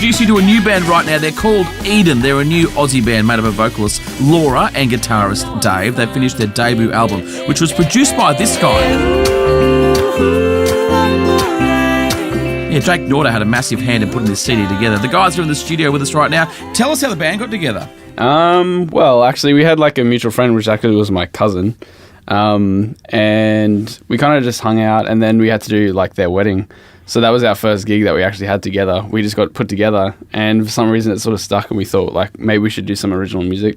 introduce you to a new band right now. They're called Eden. They're a new Aussie band made up of vocalist Laura and guitarist Dave. They finished their debut album, which was produced by this guy. Yeah, Jake Nauta had a massive hand in putting this CD together. The guys are in the studio with us right now. Tell us how the band got together. Well, actually, we had like a mutual friend, which actually was my cousin. And we kind of just hung out, and then we had to do like their wedding. So that was our first gig that we actually had together. We just got put together, and for some reason it sort of stuck, and we thought like maybe we should do some original music.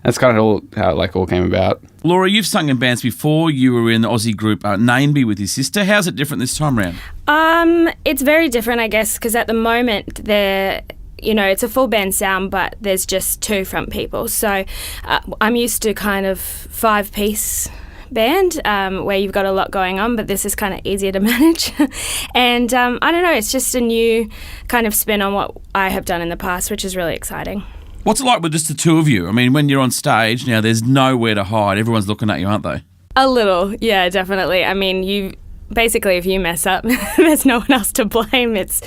That's kind of how it all came about. Laura, you've sung in bands before. You were in the Aussie group Nameby with your sister. How's it different this time round? It's very different, I guess, because at the moment it's a full band sound, but there's just two front people. So I'm used to kind of 5-piece band where you've got a lot going on, but this is kind of easier to manage. And I don't know, it's just a new kind of spin on what I have done in the past, which is really exciting. What's it like with just the two of you? I mean, when you're on stage now, there's nowhere to hide. Everyone's looking at you, aren't they? A little, yeah, definitely. I mean, basically, if you mess up, there's no one else to blame. It's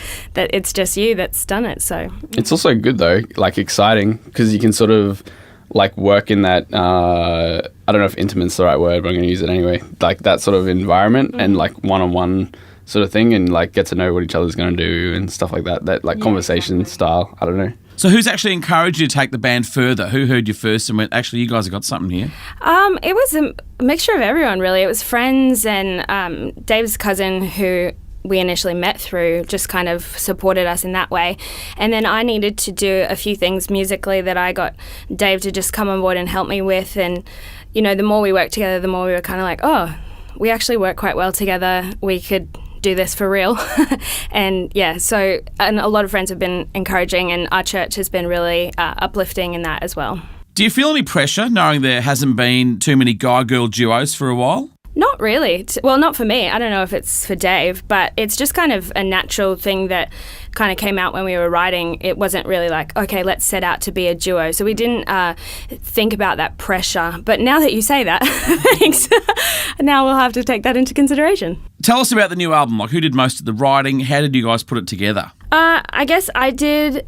just you that's done it. So it's also good though, like exciting, because you can sort of like work in that. I don't know if intimate's the right word, but I'm going to use it anyway. Like that sort of environment and like one-on-one sort of thing, and like get to know what each other's going to do and stuff like that. That like conversation style. I don't know. So who's actually encouraged you to take the band further? Who heard you first and went, actually, you guys have got something here? It was a mixture of everyone, really. It was friends and Dave's cousin, who we initially met through, just kind of supported us in that way. And then I needed to do a few things musically that I got Dave to just come on board and help me with. And, the more we worked together, the more we were kind of like, oh, we actually work quite well together. We could do this for real. And a lot of friends have been encouraging, and our church has been really uplifting in that as well. Do you feel any pressure knowing there hasn't been too many guy-girl duos for a while? Not really. Well, not for me. I don't know if it's for Dave, but it's just kind of a natural thing that kind of came out when we were writing. It wasn't really like, okay, let's set out to be a duo. So we didn't think about that pressure. But now that you say that, thanks. Now we'll have to take that into consideration. Tell us about the new album. Like, who did most of the writing? How did you guys put it together? I guess I did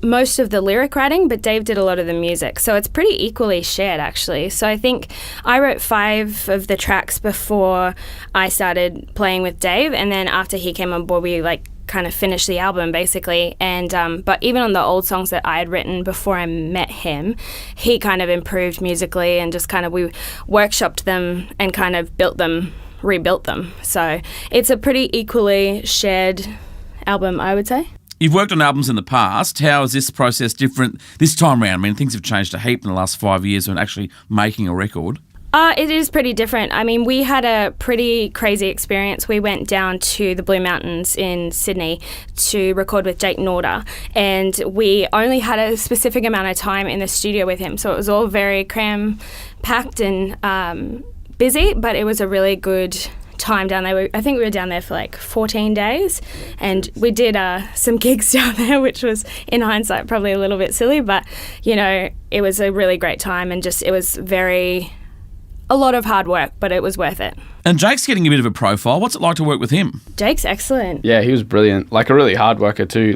most of the lyric writing, but Dave did a lot of the music. So it's pretty equally shared, actually. So I think I wrote 5 of the tracks before I started playing with Dave, and then after he came on board, we kind of finished the album, basically. And but even on the old songs that I had written before I met him, he kind of improved musically, and just kind of we workshopped them and kind of rebuilt them. So it's a pretty equally shared album, I would say. You've worked on albums in the past. How is this process different this time around? I mean, things have changed a heap in the last 5 years when actually making a record. It is pretty different. I mean, we had a pretty crazy experience. We went down to the Blue Mountains in Sydney to record with Jake Nauta, and we only had a specific amount of time in the studio with him. So it was all very cram-packed and busy, but it was a really good time down there. I think we were down there for like 14 days, and we did some gigs down there, which was in hindsight probably a little bit silly, but it was a really great time, and just it was a lot of hard work, but it was worth it. And Jake's getting a bit of a profile. What's it like to work with him? Jake's excellent. Yeah, he was brilliant. Like a really hard worker too.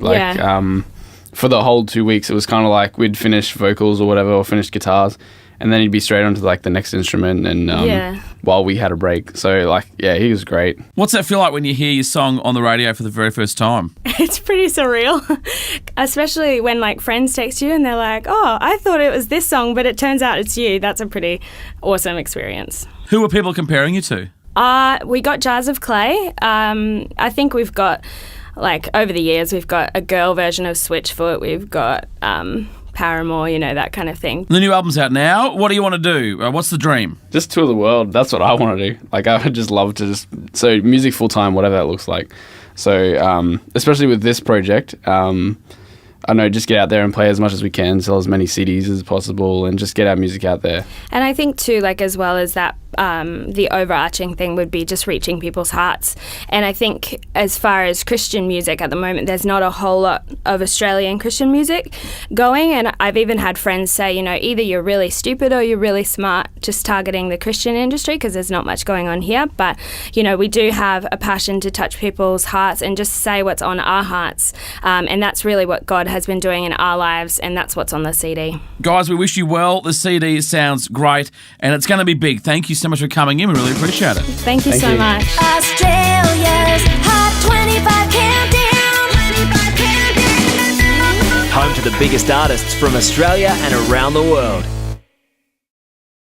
For the whole 2 weeks, it was kind of like we'd finish vocals or whatever, or finish guitars, and then he'd be straight onto like the next instrument, and while we had a break. So he was great. What's that feel like when you hear your song on the radio for the very first time? It's pretty surreal, especially when like friends text you and they're like, oh, I thought it was this song, but it turns out it's you. That's a pretty awesome experience. Who are people comparing you to? We got Jars of Clay. I think we've got, over the years, we've got a girl version of Switchfoot. We've got Paramore, that kind of thing. The new album's out now. What do you want to do? What's the dream? Just tour the world. That's what I want to do. I would just love to so music full time, whatever that looks like. So especially with this project, I know, just get out there and play as much as we can, sell as many CDs as possible, and just get our music out there. And I think too, as well as that the overarching thing would be just reaching people's hearts. And I think as far as Christian music at the moment, there's not a whole lot of Australian Christian music going. And I've even had friends say, either you're really stupid or you're really smart, just targeting the Christian industry, because there's not much going on here. But, we do have a passion to touch people's hearts and just say what's on our hearts. And that's really what God has been doing in our lives, and that's what's on the CD. Guys, we wish you well. The CD sounds great, and it's going to be big. Thank you so much for coming in. We really appreciate it. Thank you so much. Australia's Hot 25 Countdown. Home to the biggest artists from Australia and around the world.